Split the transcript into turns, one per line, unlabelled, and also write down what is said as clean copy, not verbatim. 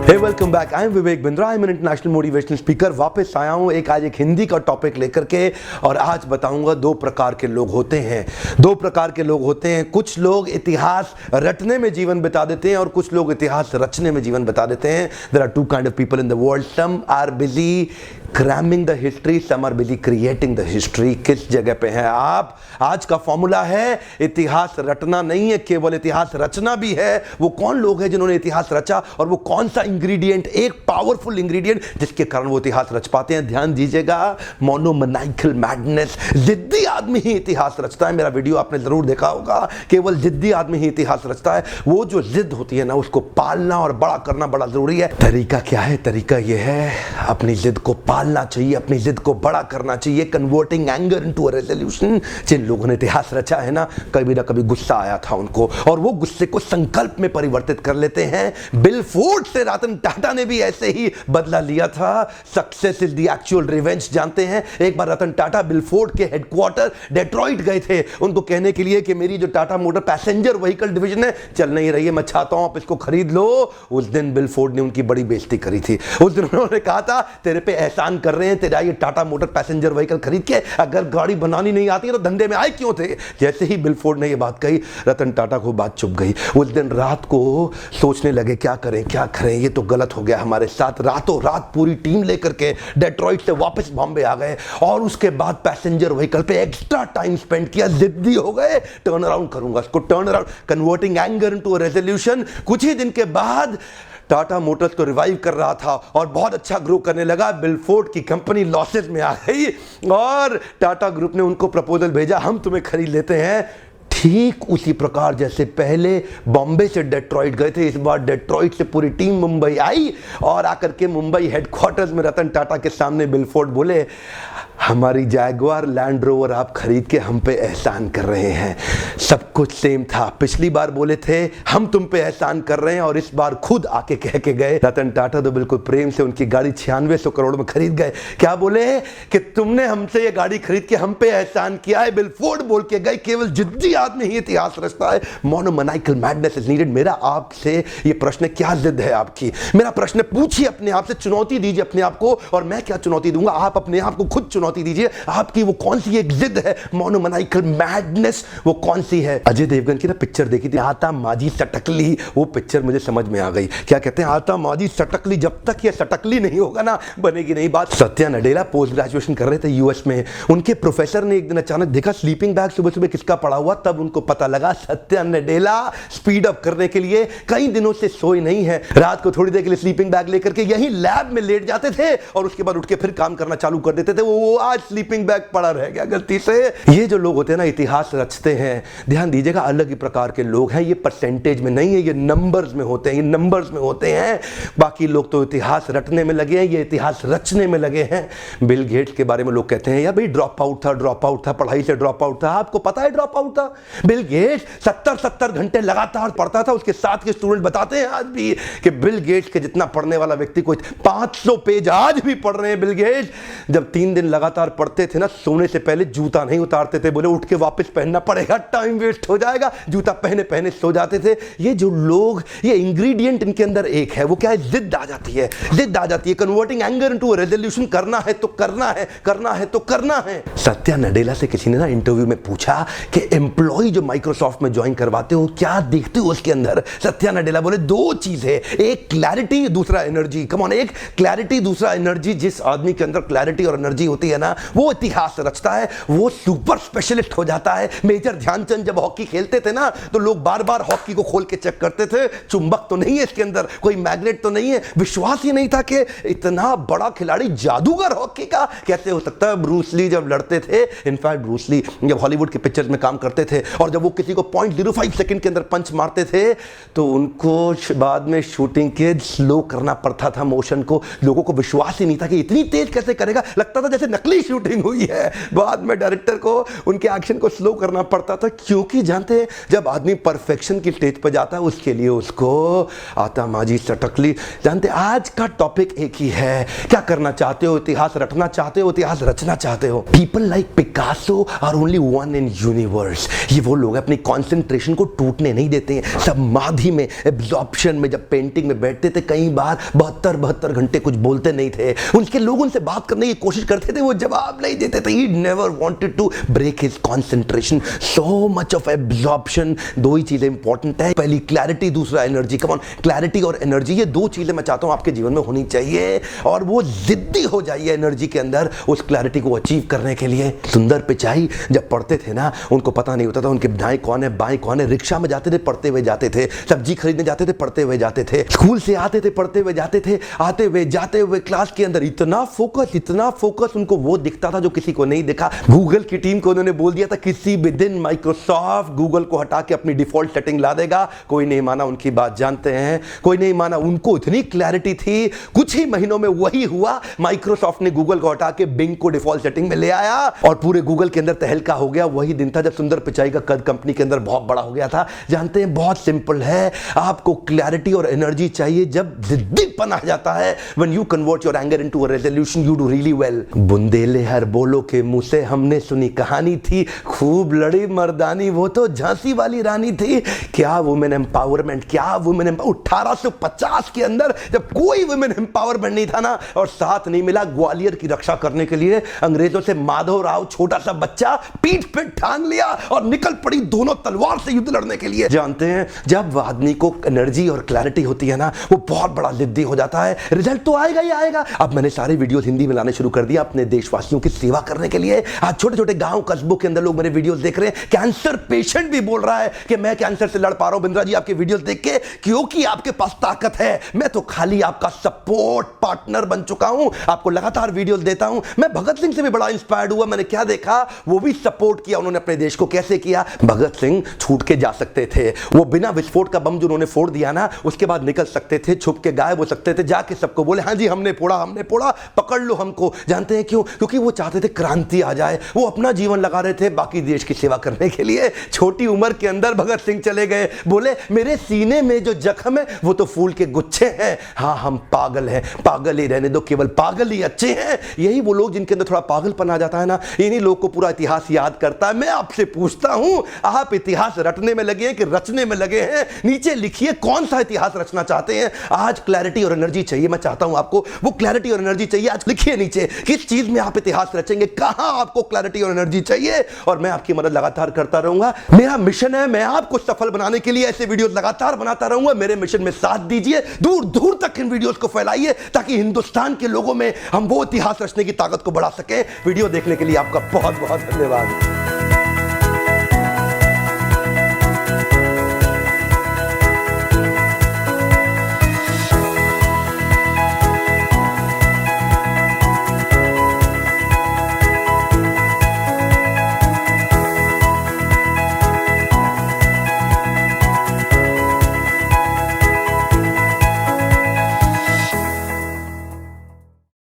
Hey welcome back, I am Vivek Bindra, I am an international motivational speaker. वापस आया हूँ आज एक हिंदी का टॉपिक लेकर के, और आज बताऊंगा दो प्रकार के लोग होते हैं। दो प्रकार के लोग होते हैं। कुछ लोग इतिहास रटने में जीवन बिता देते हैं और कुछ लोग इतिहास रचने में जीवन बिता देते हैं। There are two kind of people in the world. Some are busy cramming the history, some are busy creating the history. किस जगह पे हैं आप? आज का फॉर्मूला है इतिहास रटना नहीं है, केवल इतिहास रचना भी है। वो कौन लोग हैं जिन्होंने इतिहास रचा, और वो कौन सा इंग्रेडिएंट, एक पावरफुल इंग्रेडिएंट जिसके कारण वो इतिहास रच पाते हैं। ध्यान दीजिएगा, मोनोमैनिकल मैडनेस। जिद्दी आदमी ही इतिहास रचता है। मेरा वीडियो आपने जरूर देखा होगा। केवल जिद्दी आदमी ही इतिहास रचता है। वो जो जिद होती है ना, उसको पालना और बड़ा करना बड़ा जरूरी है। तरीका क्या है? तरीका यह है, अपनी जिद को पालना चाहिए, अपनी जिद को बड़ा करना चाहिए। Converting anger into a resolution. जिन लोगों ने इतिहास रचा है ना कभी गुस्सा आया था उनको, और वो गुस्से को संकल्प में परिवर्तित कर लेते हैं। बिल फोर्ड से रतन टाटा ने भी ऐसे ही बदला लिया था। Success is the actual revenge. जानते हैं, एक बार रतन टाटा बिल फोर्ड के हेडक्वार्टर डेट्रॉइट गए थे उनको कहने के लिए कि मेरी जो Tata motor passenger vehicle division है चल नहीं रही है, मैं चाहता हूं आप इसको खरीद लो। उस दिन बिल फोर्ड ने उनकी बड़ी बेइज्जती करी थी। उस दिन उन्होंने कहा था तेरे पे एहसान कर रहे हैं, तेरा ये टाटा मोटर पैसेंजर व्हीकल खरीद के, अगर गाड़ी बनानी नहीं आती है तो धंधे में आए क्यों थे। जैसे ही बिल फोर्ड ने ये बात कही, रतन टाटा को बात चुप गई। उस दिन रात को सोचने लगे क्या करें, ये तो गलत हो गया हमारे साथ। रातों रात पूरी टीम लेकर के डेट्रॉइट से वापस बॉम्बे आ गए, और उसके बाद पैसेंजर व्हीकल पे एक्स्ट्रा टाइम स्पेंड किया। जिद्दी हो गए, टर्न अराउंड करूंगा इसको, turn around, converting anger into a resolution. कुछ ही दिन के बाद टाटा मोटर्स को रिवाइव कर रहा था और बहुत अच्छा ग्रो करने लगा। बिल फोर्ड की कंपनी लॉसेस में आ गई, और टाटा ग्रुप ने उनको प्रपोजल भेजा, हम तुम्हें खरीद लेते हैं। ठीक उसी प्रकार जैसे पहले बॉम्बे से डेट्रॉइट गए थे, इस बार डेट्रॉइट से पूरी टीम मुंबई आई, और आकर के मुंबई हेडक्वार्टर्स में रतन टाटा के सामने बिल फोर्ड बोले, हमारी जैगुआर लैंड रोवर आप खरीद के हम पे एहसान कर रहे हैं। सब कुछ सेम था। पिछली बार बोले थे हम तुम पे एहसान कर रहे हैं, और इस बार खुद आके कह के गए। रतन टाटा तो बिल्कुल प्रेम से उनकी गाड़ी 9600 करोड़ में खरीद गए। क्या बोले कि तुमने हमसे ये गाड़ी खरीद के हम पे एहसान किया है। बिल फोर्ड बोल के गए, केवल जिद्दी आदमी ही इतिहास रचता है। मोनोमैनिकल मैडनेस इज नीडेड। मेरा आपसे ये प्रश्न, क्या जिद है आपकी? मेरा प्रश्न पूछिए अपने आप से, चुनौती दीजिए अपने आप को, और मैं क्या चुनौती दूंगा, आप अपने आप को खुद चुनौती दीजिए। आपकी वो कौन सी एक जिद है, मोनोमैनिकल मैडनेस, वो कौन सी है? अजय देवगन की ना पिक्चर देखी थी, आता माजी सटकली। वो पिक्चर मुझे समझ में आ गई। क्या कहते हैं, आता माजी सटकली। जब तक ये सटकली नहीं होगा ना, बनेगी नहीं बात। सत्या नडेला पोस्ट ग्रेजुएशन कर रहे थे यूएस में। उनके प्रोफेसर ने एक दिन अचानक देखा स्लीपिंग बैग सुबह सुबह किसका पड़ा हुआ, तब उनको पता लगा सत्या नडेला स्पीड अप करने के लिए कई दिनों से सोए नहीं है। रात को थोड़ी देर के लिए स्लीपिंग बैग लेकर के यहीं लैब में लेट जाते थे, और उसके बाद उठ के फिर काम करना चालू कर देते थे। वो आज स्लीपिंग बैग पड़ा रह गया गलती से। ये जो लोग होते हैं ना, इतिहास रचते हैं, ध्यान दीजिएगा, अलग ही प्रकार के लोग हैं। ये परसेंटेज में नहीं है, ये नंबर्स में होते हैं, ये नंबर्स में होते हैं। बाकी लोग तो इतिहास रटने में लगे हैं, ये इतिहास रचने में लगे हैं। बिल गेट्स के बारे में लोग कहते हैं यार भाई ड्रॉप आउट था, पढ़ाई से ड्रॉप आउट था। आपको पता है ड्रॉप आउट था? बिल गेट्स 70 घंटे लगातार पढ़ता था। उसके साथ के स्टूडेंट बताते हैं आज भी कि बिल गेट्स के जितना पढ़ने वाला व्यक्ति कोई 500 पेज आज भी पढ़ रहे हैं बिल गेट्स। जब 3 दिन लगातार पढ़ते थे ना, सोने से पहले जूता नहीं उतारते थे, बोले उठ के वापस पहनना पड़ेगा, टाइम वेस्ट हो जाएगा। जूता पहने पहने सो जाते थे। ये जो लोग, ये इंग्रेडिएंट इनके अंदर एक है, वो क्या है? जिद आ जाती है, जिद आ जाती है। Converting anger into resolution. करना है तो करना है, करना है तो करना है। सत्या नडेला से किसी ने ना इंटरव्यू में पूछा कि एम्प्लॉय जो माइक्रोसॉफ्ट में ज्वाइन करवाते हो क्या देखते हो उसके अंदर? सत्या नडेला बोले दो चीज है, एक क्लैरिटी, दूसरा एनर्जी। कम ऑन, एक क्लैरिटी, दूसरा एनर्जी। जिस आदमी के अंदर क्लैरिटी और एनर्जी होती है ना, वो इतिहास रचता है, वो सुपर स्पेशलिस्ट हो जाता है। मेजर ध्यानचंद जब हॉकी खेलते थे ना, तो लोग बार बार हॉकी को खोल के चेक करते थे, चुंबक तो नहीं है इसके अंदर, कोई मैग्नेट तो नहीं है। विश्वास ही नहीं था कि इतना बड़ा खिलाड़ी, जादूगर हॉकी का कैसे हो सकता है। ब्रूस ली जब लड़ते थे, इनफैक्ट ब्रूस ली जब हॉलीवुड के पिक्चर्स में काम करते थे, और जब वो किसी को 0.05 सेकंड के अंदर पंच मारते थे, तो उनको बाद में शूटिंग के स्लो करना पड़ता था मोशन को। लोगों को विश्वास ही नहीं था कि इतनी तेज कैसे करेगा। लगता था जैसे नकली नकली शूटिंग हुई है। बाद में डायरेक्टर को उनके एक्शन को स्लो करना पड़ता था, क्योंकि जानते हैं जब आदमी परफेक्शन की स्टेज पर जाता है उसके लिए उसको आता माजी सटकली। जानते आज का टॉपिक एक ही है, क्या करना चाहते हो, इतिहास रटना चाहते हो, इतिहास रचना चाहते हो। People like Picasso are only one in universe. ये वो लोग अपनी कॉन्सेंट्रेशन को टूटने नहीं देते हैं। समाधि में, एब्जॉर्प्शन में जब पेंटिंग में बैठते थे कई बार 72 घंटे कुछ बोलते नहीं थे। उनके लोग उनसे बात करने की कोशिश करते थे, वो जवाब नहीं देते थे। He never wanted to break his concentration. So much of absorption। दो ही चीजें इंपॉर्टेंट है, पहली क्लैरिटी, दूसरा एनर्जी। कम ऑन, क्लैरिटी और एनर्जी, ये दो चीजें मैं चाहता हूं आपके जीवन में होनी चाहिए, और वो जिद्दी हो जाइए एनर्जी के अंदर उस क्लैरिटी को अचीव करने के लिए। सुंदर पिचाई जब पढ़ते थे ना, उनको पता नहीं होता था उनके दाएं कौन है बाएं कौन है। रिक्शा में जाते थे पढ़ते हुए जाते थे, सब्जी खरीदने जाते थे पढ़ते हुए जाते थे, स्कूल से आते थे पढ़ते हुए जाते थे, आते हुए जाते हुए क्लास के अंदर इतना फोकस उनको वो दिखता था जो किसी को नहीं दिखा। गूगल की टीम को उन्होंने बोल दिया था किसी भी दिन माइक्रोसॉफ्ट गूगल को हटा के अपनी डिफॉल्ट सेटिंग ला देगा। कोई नहीं माना उनकी बात, जानते हैं कोई नहीं माना। उनको इतनी क्लैरिटी थी, कुछ ही महीनों में वही हुआ। माइक्रोसॉफ्ट ने गूगल को हटा के बिंग को डिफॉल्ट सेटिंग में ले आया और पूरे गूगल के अंदर तहलका हो गया। वही दिन था जब सुंदर पिचाई का कद कंपनी के अंदर बहुत बड़ा हो गया था। जानते हैं बहुत सिंपल है, आपको क्लैरिटी और एनर्जी चाहिए जब जिद्दीपन आ जाता है। When you convert your anger into a resolution you do really well. Bundele हर बोलो के मुंह से हमने सुनी कहानी थी, खूब लड़ी मर्दानी वो तो झांसी वाली रानी थी। क्या वुमेन एम्पावरमेंट, क्या वुमेन 1850 के अंदर जब कोई वुमेन एम्पावरमेंट नहीं था ना, और साथ नहीं मिला ग्वालियर की रक्षा करने के लिए अंग्रेजों से माधव राव छोटा सा बच्चा पीठ पे ठान लिया और निकल पड़ी दोनों तलवार से युद्ध लड़ने के लिए। जानते हैं जब आदमी को एनर्जी और क्लैरिटी होती है ना, वो बहुत बड़ा जिद्दी हो जाता है, रिजल्ट तो आएगा ही आएगा। अब मैंने सारे वीडियोस हिंदी में लाने शुरू कर दिया अपने देशवासियों की सेवा करने के लिए। आज छोटे छोटे गांव कस्बों के अंदर लोग मेरे वीडियोस देख रहे हैं। कैंसर पेशेंट भी बोल रहा है कि मैं कैंसर से लड़ पा रहा हूं बिंद्रा जी आपके वीडियोस देख के, क्योंकि आपके पास ताकत है। मैं तो खाली आपका सपोर्ट पार्टनर बन चुका हूं, आपको लगातार वीडियोस देता हूं। मैं भगत सिंह से भी बड़ा इंस्पायर्ड हुआ। मैंने क्या देखा, वो भी सपोर्ट किया उन्होंने अपने देश को। कैसे किया? भगत सिंह छूट के जा सकते थे, वो बिना विस्फोट का बम जो उन्होंने फोड़ दिया ना, उसके बाद निकल सकते थे, छुप के गायब हो सकते थे, जाके सबको बोले हाँ जी हमने फोड़ा, पकड़ लो हमको। जानते हैं क्यों? क्योंकि वो चाहते थे क्रांति आ जाए। वो अपना जीवन लगा रहे थे बाकी देश की सेवा करने के लिए। छोटी उम्र के अंदर भगत सिंह चले गए, बोले मेरे सीने में जो जख्म है वो तो फूल के गुच्छे हैं। हाँ हम पागल हैं, पागल ही रहने दो, केवल पागल ही अच्छे हैं। यही वो लोग जिनके अंदर थोड़ा पागलपन आ जाता है ना, इन्हीं लोग को पूरा इतिहास याद करता है। मैं आपसे पूछता हूं, आप इतिहास रटने में लगे हैं कि रचने में लगे हैं? नीचे लिखिए कौन सा इतिहास रचना चाहते हैं। आज क्लैरिटी और एनर्जी चाहिए, मैं चाहता हूं आपको वो क्लैरिटी और एनर्जी चाहिए। आज लिखिए नीचे किस चीज में आप इतिहास रचेंगे, कहां आपको क्लैरिटी और एनर्जी चाहिए, और मैं आपकी मदद लगातार करता रहूंगा। मेरा मिशन है, मैं आपको सफल बनाने के लिए ऐसे वीडियोस लगातार बनाता रहूंगा। मेरे मिशन में साथ दीजिए, दूर दूर तक इन वीडियोस को फैलाइए ताकि हिंदुस्तान के लोगों में हम वो इतिहास रचने की ताकत को बढ़ा सकें। वीडियो देखने के लिए आपका बहुत बहुत धन्यवाद।